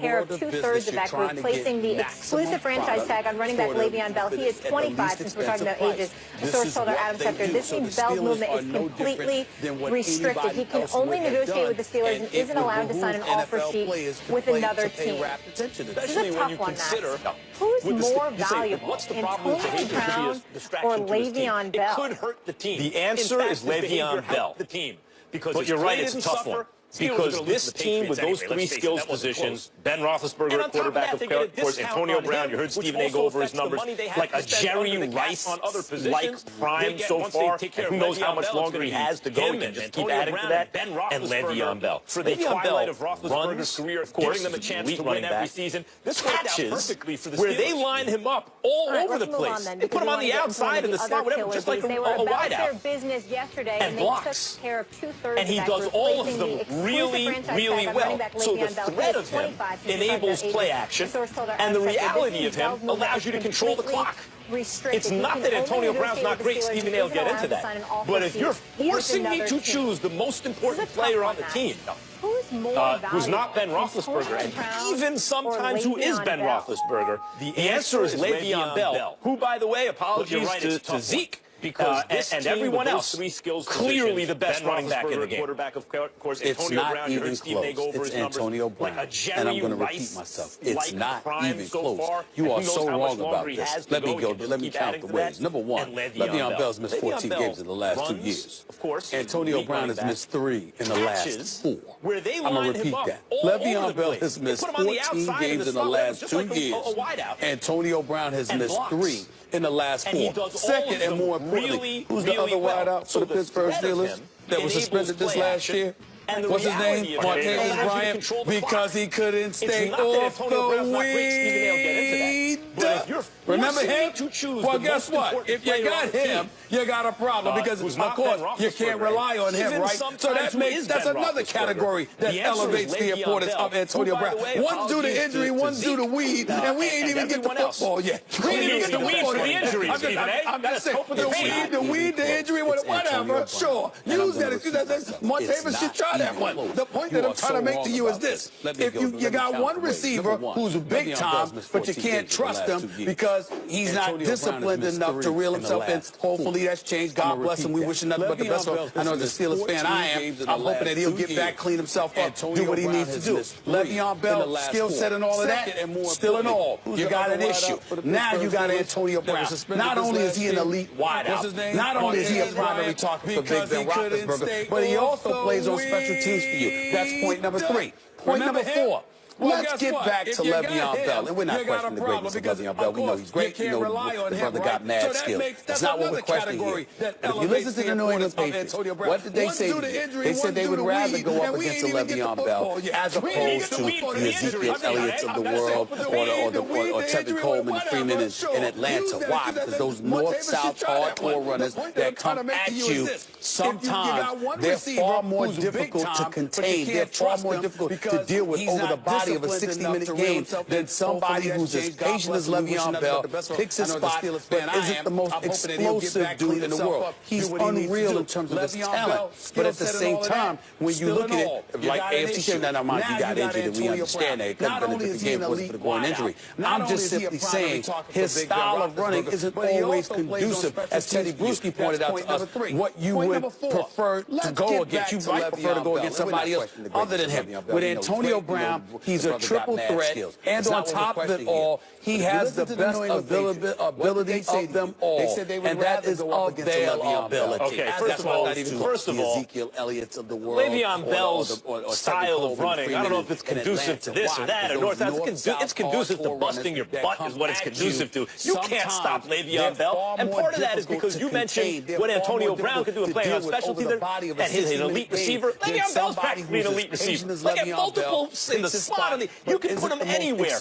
care of two-thirds of that group, placing the exclusive franchise tag on running back Le'Veon Bell. He is 25, since we're talking about ages. A source told our Adam Schefter this means Bell's movement is completely restricted. He can only negotiate with the Steelers and isn't allowed to sign an offer sheet with another team. This is a tough one, Max. Who's more valuable, Antonio Brown or Le'Veon Bell? It could hurt the team. The answer is Le'Veon Bell. But you're right, it's a tough one. Because this team, with those three skills positions, Ben Roethlisberger, quarterback, of course, Antonio Brown, you heard Stephen A. go over his numbers, like a Jerry Rice-like prime so far, and who knows how much longer he has to go. He can just keep adding to that, and Le'Veon Bell. For the twilight of Roethlisberger's career, of course, giving them a chance to win every season. This catches where they line him up all over the place. They put him on the outside in the slot, whatever, just like a wideout. And blocks. And he does all of them really well. So the threat of him enables play action, and the reality of him allows you to control the clock. It's not that Antonio Brown's not great. Stephen A. will get into that. But if you're forcing me to choose the most important player on the team, who's not Ben Roethlisberger, and even sometimes who is Ben Roethlisberger, the answer is Le'Veon Bell, who, by the way, apologies to Zeke, because and everyone else, clearly the best running back in the game. It's not even close. It's Antonio Brown, and I'm going to repeat myself. It's not even close. You are so wrong about this. Let me count the ways. Number one, Le'Veon Bell's missed 14 games in the last 2 years. Antonio Brown has missed 3 in the last 4. I'm going to repeat that. Le'Veon Bell has missed 14 games in the last 2 years. Antonio Brown has missed 3 in the last 4. Second, and more importantly, who's the other wideout for the Pittsburgh Steelers that was suspended this last year? What's his name? Martavis Bryant, because he couldn't stay off the weed. Remember him? Well, guess what? If you got him, you got a problem, because, of course, you can't rely on him, right? So that's another category that elevates the importance of Antonio Brown. One's due to injury, one's due to weed, and we ain't even get the football yet. We ain't even get the weed for the injury. I'm just saying, the weed, the injury, whatever, sure. Use that. Martavis should try that one. The point that I'm trying to make to you is this. If you got one receiver who's big time, but you can't trust him because he's not disciplined enough to reel himself in, hopefully that's changed. God bless him. We wish him nothing but the best. I know as a Steelers fan I am. I'm hoping that he'll get back, clean himself up, do what he needs to do. Le'Veon Bell, skill set and all of that, still in all, you got an issue. Now you got Antonio Brown. Not only is he an elite wideout, not only is he a primary target for Big Ben Roethlisberger, but he also plays on special teams for you. That's point number 3. Point number 4. Let's get back to Le'Veon Bell. And we're not questioning the greatness of Le'Veon Bell. We know he's great. We know the brother got mad skills. That's not what we're questioning here. But if you listen to the New England Patriots, what did they say? They said they would rather go up against a Le'Veon Bell as opposed to the Ezekiel Elliott's of the world or Tevin Coleman, Freeman in Atlanta. Why? Because those north-south hardcore runners that come at you, sometimes they're far more difficult to contain. They're far more difficult to deal with over the body of a 60-minute game than somebody who's as patient as Le'Veon Bell, picks his spot, but isn't the most explosive dude in the world. He's unreal in terms of his talent. But at the same time, when you look at it, like AFC Championship, now mind you got injured, and we understand that. It could have been a different game if it wasn't for the groin injury. I'm just simply saying his style of running isn't always conducive, as Teddy Bruschi pointed out to us, what you would prefer to go against. You might prefer to go against somebody else other than him. With Antonio Brown, he's a triple threat, and on top of it all, he has the best ability of them all, and that is availability. Okay, first of all, Ezekiel Elliott's of the world, Le'Veon Bell's style of running, I don't know if it's conducive to this or that or north. It's conducive to busting your butt is what it's conducive to. You can't stop Le'Veon Bell, and part of that is because you mentioned what Antonio Brown could do in playing on special teams, and he's an elite receiver. Le'Veon Bell's practically an elite receiver. Look at multiple in the slot. You can put him anywhere,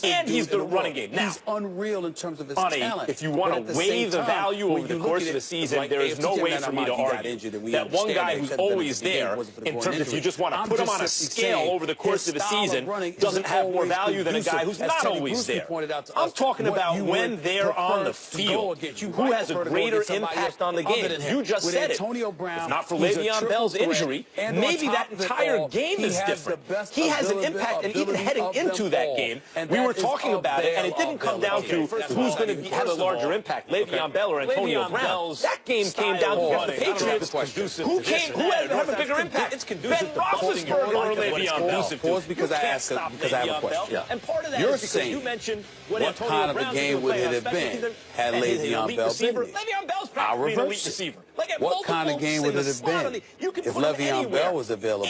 and he's the running game. Now, he's unreal in terms of his talent. If you want to weigh the value over the course of the season, there is no way for me to argue that one guy who's always there, in terms if you just want to put him on a scale over the course of the season, doesn't have more value than a guy who's not always there. I'm talking about when they're on the field, who has a greater impact on the game. You just said it. If not for Le'Veon Bell's injury, maybe that entire game is different. He has an impact, And even heading into that game, we were talking about it, and it didn't come down to who's going to have a larger impact, Le'Veon Bell or Antonio Brown. That game came down to the Patriots. Who had a bigger impact? Ben Roethlisberger or Le'Veon Bell? Pause because I have a question. And part of that You're is because saying you mentioned when what kind of a game would it have been had Le'Veon Bell been there? Le'Veon Bell's practically an elite receiver. What kind of game would it have been if Le'Veon Bell was available,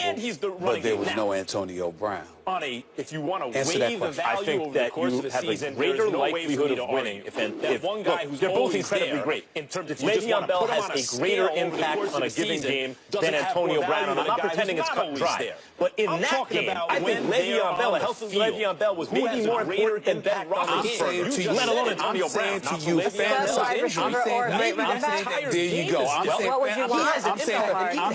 but there was no Antonio Brown? If you want to weigh the value, I think that you have a greater likelihood of winning if one guy who's they're both incredibly great. In terms of Le'Veon Bell has a greater impact on a given game than Antonio Brown, and I'm not pretending it's cut and dry. But in that game, I think Le'Veon Bell, a healthy Le'Veon Bell, was maybe more important than Ben Roethlisberger, let alone Antonio Brown. To you, there you go. I'm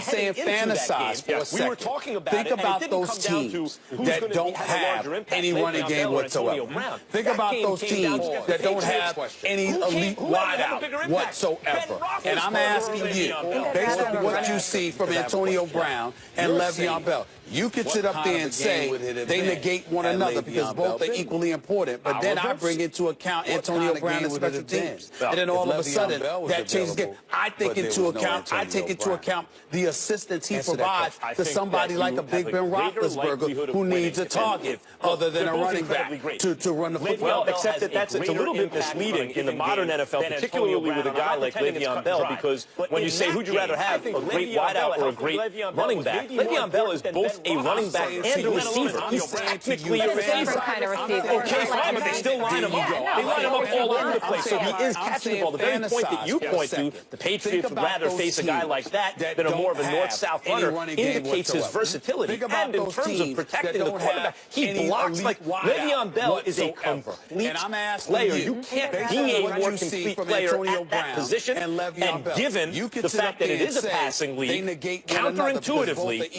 saying fantasize for a second. Think about those teams that don't have any running game whatsoever. Think about those teams that don't have any elite wideout whatsoever. And I'm asking you, based on what you see from Antonio Brown and Le'Veon Bell, you could sit up there and say they negate one another because both are equally important. But then I bring into account Antonio Brown and special teams. And then all of a sudden, that changes the game. I take into account the assistance he provides to somebody like a Big Ben Roethlisberger who needs a target other than a running back to run the football. Well, except that it's a little bit misleading in the modern NFL, particularly with a guy like Le'Veon Bell, because when you say who'd you rather have, a great wideout or a great running back, Le'Veon Bell is both a running back and a receiver. He's technically a receiver. Kind of receiver. Okay, fine, but they still line him up. They line him up all over the place, so he is catching the ball. The very point that you point to, the Patriots would rather face a guy like that than a more of a north-south runner, indicates his versatility. And in terms of protecting the quarterback, he blocks like Le'Veon Bell is a complete player. You can't be a more complete player at that position. And given the fact that it is a passing league, counterintuitively,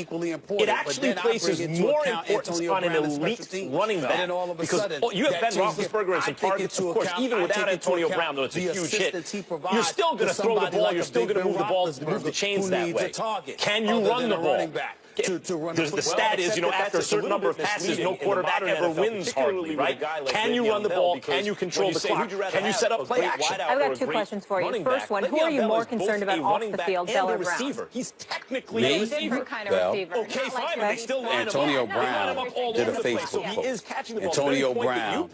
it actually places more importance on an elite running back. Because you have Ben Roethlisberger and some targets, of course, even without Antonio Brown, though it's a huge hit, you're still going to throw the ball, you're still going to move the ball, move the chains that way. Can you run the ball? The stat is, after a certain number of passes, no quarterback ever wins hardly, right? Can you run the ball? Can you control the clock? Can you set up play action? I've got two questions for you. First one, who are you more concerned about off the field, Bell or Brown? He's technically a receiver. Different kind of receiver. Okay, fine, but they still line him up. Antonio Brown did a Facebook post. Antonio Brown,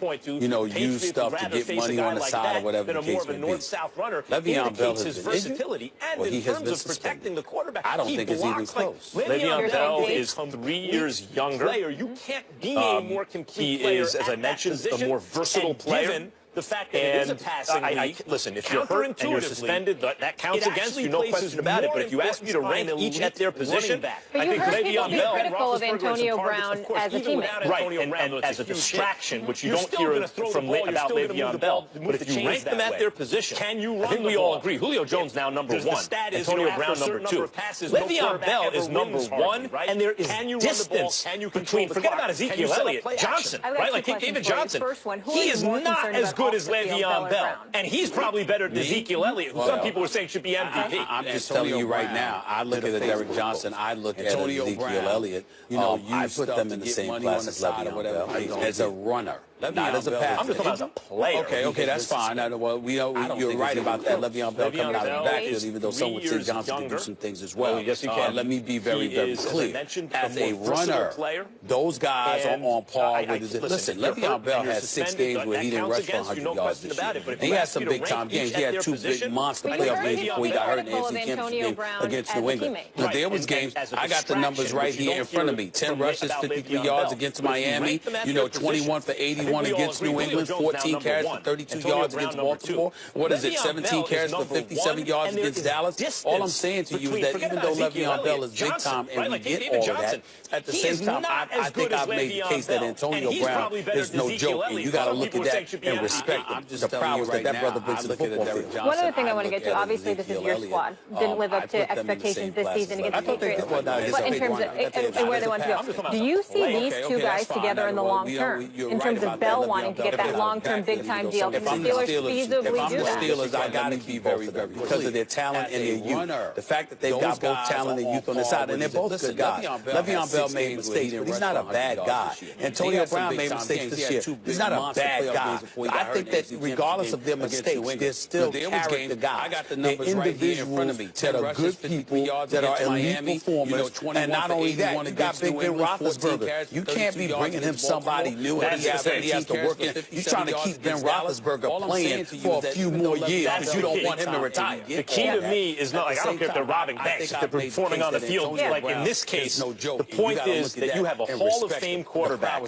used stuff to get money on the side or whatever the case may be. Le'Veon Bell has been injured. Well, he has been suspended. I don't think it's even close. Le'Veon Bell is 3 years younger. You can't be a more complete player. He is, as I mentioned, a more versatile player. The fact that it is a passing league, listen, if you're hurt and you're suspended, that counts against you, no question about it. But if you ask me to rank each at their position, I think Le'Veon Bell, critical of Antonio Brown as a teammate. Right, and as a distraction, which you don't hear about Le'Veon Bell. But if you rank them at their position, I think we all agree. Julio Jones now number one, Antonio Brown number two. Le'Veon Bell is number one, and there is distance between, forget about Ezekiel Elliott, Johnson, right? Like David Johnson. He is not as good as Le'Veon Bell, and he's probably better than Ezekiel Elliott, who some people were saying should be MVP. I'm just telling you right now, I look at Derek Johnson, I look at Ezekiel Elliott, I put them in the same class as Le'Veon Bell as a runner. Not as a passer. I'm just talking about as a player. Okay, that's fine. Well, you're right about that. Le'Veon Bell coming out of the backfield, even though some would say Johnson can do some things as well. Yes, he can. Let me be very, very clear. As a runner, those guys are on par with it. Listen, Le'Veon Bell had 6 games where he didn't rush for 100 yards this year. He had some big-time games. He had 2 big monster playoff games before he got hurt in the AFC Championship game against New England. But there was games, I got the numbers right here in front of me. 10 rushes, 53 yards against Miami. 21 for 81 against New England. 14 carries for 32 yards against Baltimore. What is it, 17 carries for 57 yards against Dallas? All I'm saying to you is that even though Le'Veon Bell is big time and we get all of that, at the same time, I think I've made the case that Antonio Brown is no joke, and you got to look at that and respect the prowess that brother brings to the football field. One other thing I want to get to, obviously this is your squad. Didn't live up to expectations this season against the Patriots. But in terms of and where they want to go, do you see these two guys together in the long term? In terms of Bell wanting to get that long-term big-time deal. Can the Steelers feasibly do that? Steelers, I got to be very, very because of their talent and their youth. The fact that they've got both talent and youth on their side, and they're both good guys. Le'Veon Bell made mistakes, but he's not a bad guy. Antonio Brown made mistakes this year. He's not a bad guy. I think that regardless of their mistakes, they're still character guys. They're individuals that are good people, that are elite performers, and not only that, you got Big Ben Roethlisberger. You can't be bringing him somebody new and he has to work in. You're trying to keep Ben Roethlisberger playing for a few more years because you don't want him to retire. The key to me is not like, I don't care if they're robbing banks, if they're performing on the field. Like in this case, the point is that you have a Hall of Fame quarterback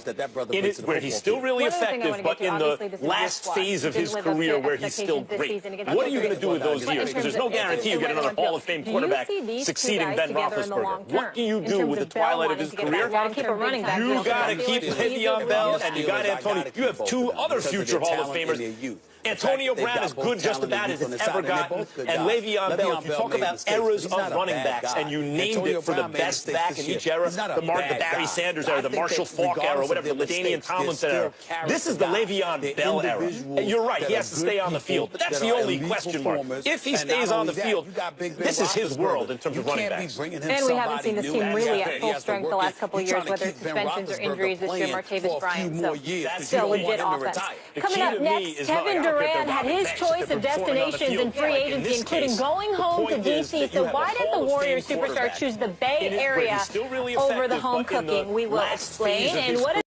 in it where he's still really effective, but in the last phase of his career where he's still great. What are you going to do with those years? Because there's no guarantee you get another Hall of Fame quarterback succeeding Ben Roethlisberger. What do you do with the twilight of his career? You got to keep Le'Veon Bell and you got Antonio. You have two other future Hall of Famers. Antonio Brown is good just about as it's ever gotten, and Le'Veon Bell, if you talk about eras of running backs, and you named it for the best back in each era, the Barry Sanders era, the Marshall Faulk era, whatever, the LaDainian Tomlinson era, this is the Le'Veon Bell era. And you're right, he has to stay on the field, but that's the only question mark. If he stays on the field, this is his world in terms of running backs. And we haven't seen this team really at full strength the last couple of years, whether it's suspensions or injuries this year, Martavis Bryant, so still legit offense. Coming up next, Kevin Durant had his choice of destinations in free agency, including going home to D.C. So why did the Warriors superstar choose the Bay Area over the home cooking? We will explain. And what